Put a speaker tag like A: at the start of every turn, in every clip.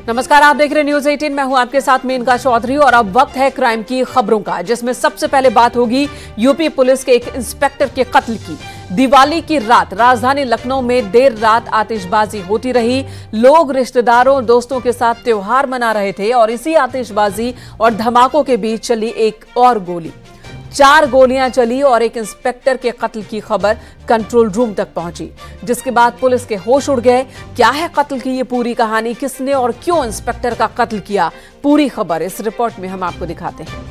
A: नमस्कार, आप देख रहे न्यूज 18। मैं हूं आपके साथ मेनका चौधरी और अब वक्त है क्राइम की खबरों का, जिसमें सबसे पहले बात होगी यूपी पुलिस के एक इंस्पेक्टर के कत्ल की। दिवाली की रात राजधानी लखनऊ में देर रात आतिशबाजी होती रही। लोग रिश्तेदारों दोस्तों के साथ त्योहार मना रहे थे और इसी आतिशबाजी और धमाकों के बीच चली एक और गोली। 4 गोलियां चली और एक इंस्पेक्टर के कत्ल की खबर कंट्रोल रूम तक पहुंची, जिसके बाद पुलिस के होश उड़ गए। क्या है कत्ल की ये पूरी कहानी, किसने और क्यों इंस्पेक्टर का कत्ल किया, पूरी खबर इस रिपोर्ट में हम आपको दिखाते हैं।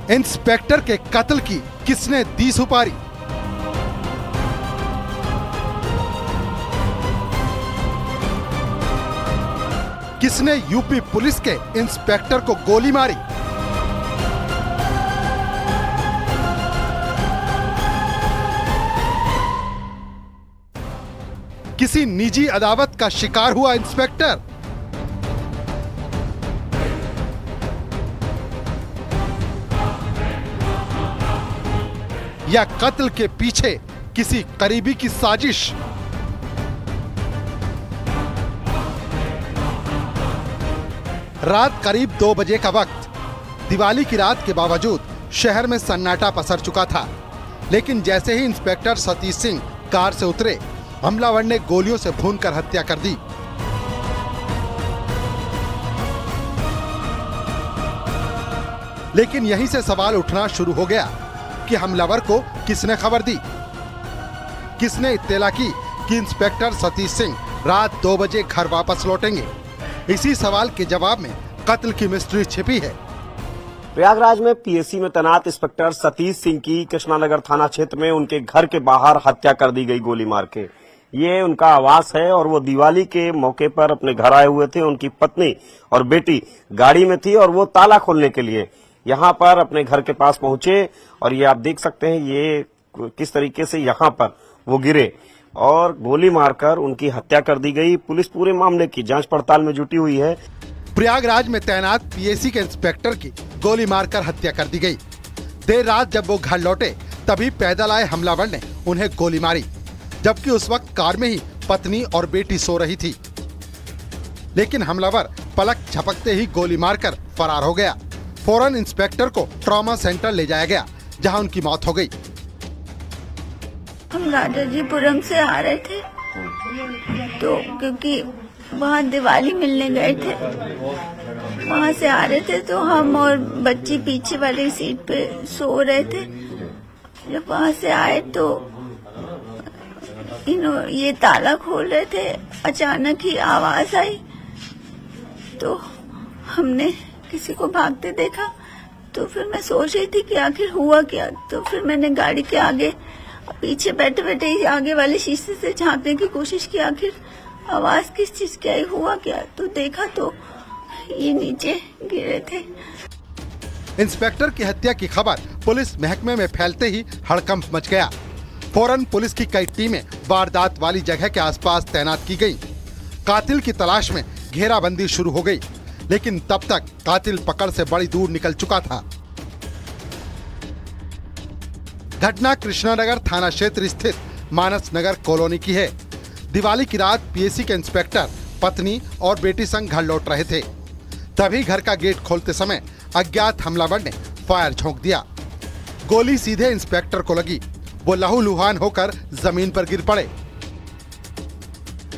B: इंस्पेक्टर के कत्ल की किसने दी सुपारी? किसने यूपी पुलिस के इंस्पेक्टर को गोली मारी? किसी निजी अदावत का शिकार हुआ इंस्पेक्टर? या कत्ल के पीछे किसी करीबी की साजिश? रात करीब 2 बजे का वक्त। दिवाली की रात के बावजूद शहर में सन्नाटा पसर चुका था, लेकिन जैसे ही इंस्पेक्टर सतीश सिंह कार से उतरे, हमलावर ने गोलियों से भूनकर हत्या कर दी। लेकिन यहीं से सवाल उठना शुरू हो गया कि हमलावर को किसने खबर दी, किसने इत्तला की कि इंस्पेक्टर सतीश सिंह रात 2 बजे घर वापस लौटेंगे। इसी सवाल के जवाब में कत्ल की मिस्ट्री छिपी है।
C: प्रयागराज में पीएसी में तैनात इंस्पेक्टर सतीश सिंह की कृष्णानगर थाना क्षेत्र में उनके घर के बाहर हत्या कर दी गई गोली मार के। ये उनका आवास है और वो दिवाली के मौके पर अपने घर आए हुए थे। उनकी पत्नी और बेटी गाड़ी में थी और वो ताला खोलने के लिए यहाँ पर अपने घर के पास पहुंचे और ये आप देख सकते हैं ये किस तरीके से यहाँ पर वो गिरे और गोली मारकर उनकी हत्या कर दी गई। पुलिस पूरे मामले की जांच पड़ताल में जुटी हुई है।
B: प्रयागराज में तैनात पीएसी के इंस्पेक्टर की गोली मारकर हत्या कर दी गई। देर रात जब वो घर लौटे तभी पैदल आए हमलावर ने उन्हें गोली मारी, जबकि उस वक्त कार में ही पत्नी और बेटी सो रही थी। लेकिन हमलावर पलक झपकते ही गोली मारकर फरार हो गया। फौरन इंस्पेक्टर को ट्रॉमा सेंटर ले जाया गया, जहां उनकी मौत हो गई।
D: हम राजाजीपुरम से आ रहे थे तो क्योंकि वहाँ दिवाली मिलने गए थे, वहाँ से आ रहे थे तो हम और बच्ची पीछे वाली सीट पे सो रहे थे। जब वहाँ से आए तो ये ताला खोल रहे थे, अचानक ही आवाज आई तो हमने किसी को भागते देखा। तो फिर मैं सोच रही थी कि आखिर हुआ क्या, तो फिर मैंने गाड़ी के आगे पीछे बैठे बैठे ही आगे वाले शीशे से झांकने की कोशिश की, आखिर आवाज किस चीज की आई, हुआ क्या। तो देखा तो ये नीचे गिरे थे।
B: इंस्पेक्टर की हत्या की खबर पुलिस महकमे में फैलते ही हड़कंप मच गया। फौरन पुलिस की कई टीमें वारदात वाली जगह के आसपास तैनात की गईं। कातिल की तलाश में घेराबंदी शुरू हो गई, लेकिन तब तक कातिल पकड़ से बड़ी दूर निकल चुका था। घटना कृष्णानगर थाना क्षेत्र स्थित मानस नगर कॉलोनी की है। दिवाली की रात पीएसी के इंस्पेक्टर पत्नी और बेटी संग घर लौट रहे थे। तभी घर का गेट खोलते समय अज्ञात हमलावर ने फायर झोंक दिया। गोली सीधे इंस्पेक्टर को लगी, वो लहूलुहान होकर जमीन पर गिर पड़े।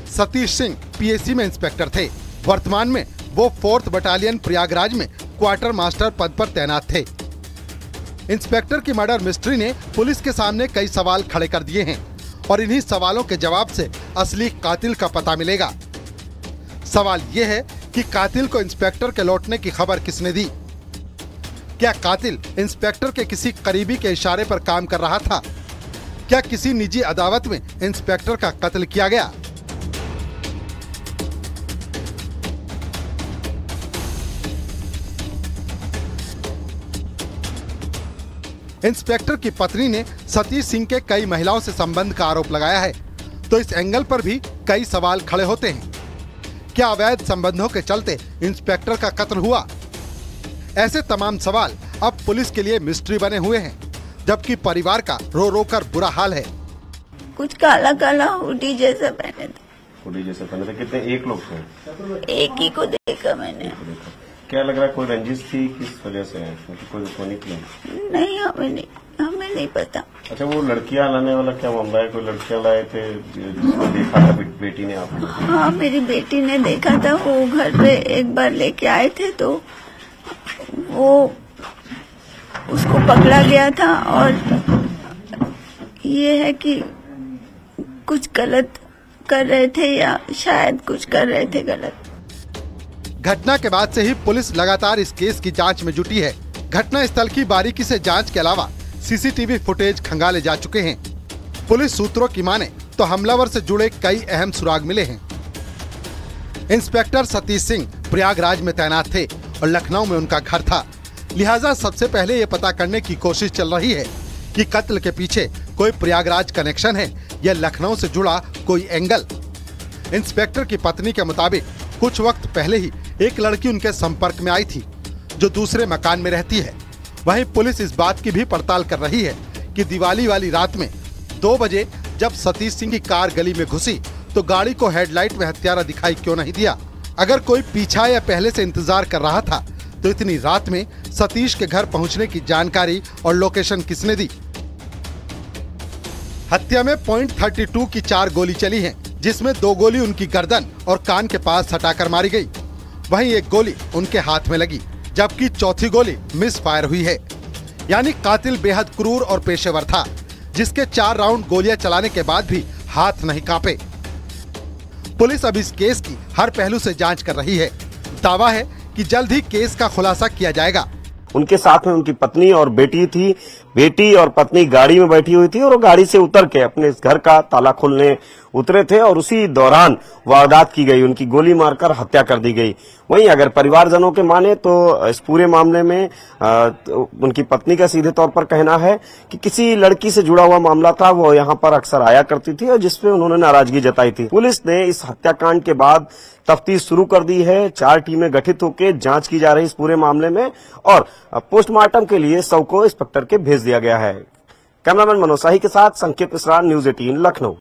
B: सतीश सिंह पीएसी में इंस्पेक्टर थे। वर्तमान में वो 4th बटालियन प्रयागराज में क्वार्टर मास्टर पद पर तैनात थे। इंस्पेक्टर की मर्डर मिस्ट्री ने पुलिस के सामने कई सवाल खड़े कर दिए हैं और इन्हीं सवालों के जवाब से असली कातिल का पता मिलेगा। सवाल ये है कि कातिल को इंस्पेक्टर के लौटने की खबर किसने दी? क्या कातिल इंस्पेक्टर के किसी करीबी के इशारे पर काम कर रहा था? क्या किसी निजी अदावत में इंस्पेक्टर का कत्ल किया गया? इंस्पेक्टर की पत्नी ने सतीश सिंह के कई महिलाओं से संबंध का आरोप लगाया है, तो इस एंगल पर भी कई सवाल खड़े होते हैं। क्या अवैध संबंधों के चलते इंस्पेक्टर का कत्ल हुआ? ऐसे तमाम सवाल अब पुलिस के लिए मिस्ट्री बने हुए हैं, जबकि परिवार का रो रो कर बुरा हाल है।
D: कुछ काला काला हुडी जैसा पहने थे।
C: हुडी जैसा पहने थे? कितने? एक लोग थे?
D: एक ही को देखा मैंने।
C: क्या लग रहा है, कोई रंजिश थी? किस वजह से? कोई दुश्मनी थी?
D: नहीं, हमें नहीं पता।
C: अच्छा, वो लड़कियां लाने वाला क्या मामला है? कोई लड़कियां लाए थे जिसको देखा था बेटी ने? आपने?
D: हाँ, मेरी बेटी ने देखा था। वो घर पे एक बार लेके आए थे तो वो उसको पकड़ा गया था और ये है कि कुछ गलत कर रहे थे या शायद कुछ कर रहे थे गलत।
B: घटना के बाद से ही पुलिस लगातार इस केस की जांच में जुटी है। घटना स्थल की बारीकी से जांच के अलावा सीसीटीवी फुटेज खंगाले जा चुके हैं। पुलिस सूत्रों की माने तो हमलावर से जुड़े कई अहम सुराग मिले हैं। इंस्पेक्टर सतीश सिंह प्रयागराज में तैनात थे और लखनऊ में उनका घर था, लिहाजा सबसे पहले ये पता करने की कोशिश चल रही है कि कत्ल के पीछे कोई प्रयागराज कनेक्शन है या लखनऊ से जुड़ा कोई एंगल। इंस्पेक्टर की पत्नी के मुताबिक कुछ वक्त पहले ही एक लड़की उनके संपर्क में आई थी जो दूसरे मकान में रहती है। वहीं पुलिस इस बात की भी पड़ताल कर रही है कि दिवाली वाली रात में 2 बजे जब सतीश सिंह की कार गली में घुसी तो गाड़ी को हेडलाइट में हत्यारा दिखाई क्यों नहीं दिया। अगर कोई पीछा या पहले से इंतजार कर रहा था तो इतनी रात में सतीश के घर पहुंचने की जानकारी और लोकेशन किसने दी? हत्या में .32 की 4 गोली चली हैं, जिसमें 2 गोली उनकी गर्दन और कान के पास सटाकर मारी गई। वहीं एक गोली उनके हाथ में लगी, जबकि चौथी गोली मिस फायर हुई है। यानी कातिल बेहद क्रूर और पेशेवर था, जिसके 4 राउंड गोलियां चलाने के बाद भी हाथ नहीं कांपे। पुलिस अब इस केस की हर पहलू से जांच कर रही है। दावा है कि जल्द ही केस का खुलासा किया जाएगा।
C: उनके साथ में उनकी पत्नी और बेटी थी। बेटी और पत्नी गाड़ी में बैठी हुई थी और वो गाड़ी से उतर के अपने इस घर का ताला खोलने उतरे थे और उसी दौरान वारदात की गई, उनकी गोली मारकर हत्या कर दी गई। वहीं अगर परिवारजनों के माने तो इस पूरे मामले में उनकी पत्नी का सीधे तौर पर कहना है कि किसी लड़की से जुड़ा हुआ मामला था, वो यहाँ पर अक्सर आया करती थी और जिसपे उन्होंने नाराजगी जताई थी। पुलिस ने इस हत्याकांड के बाद तफ्तीश शुरू कर दी है। 4 टीमें गठित होकर जांच की जा रही है इस पूरे मामले में और पोस्टमार्टम के लिए शव को इंस्पेक्टर के भेज दिया गया है। कैमरामैन मनोज शाही के साथ संकेत मिश्रा, न्यूज़ 18 लखनऊ।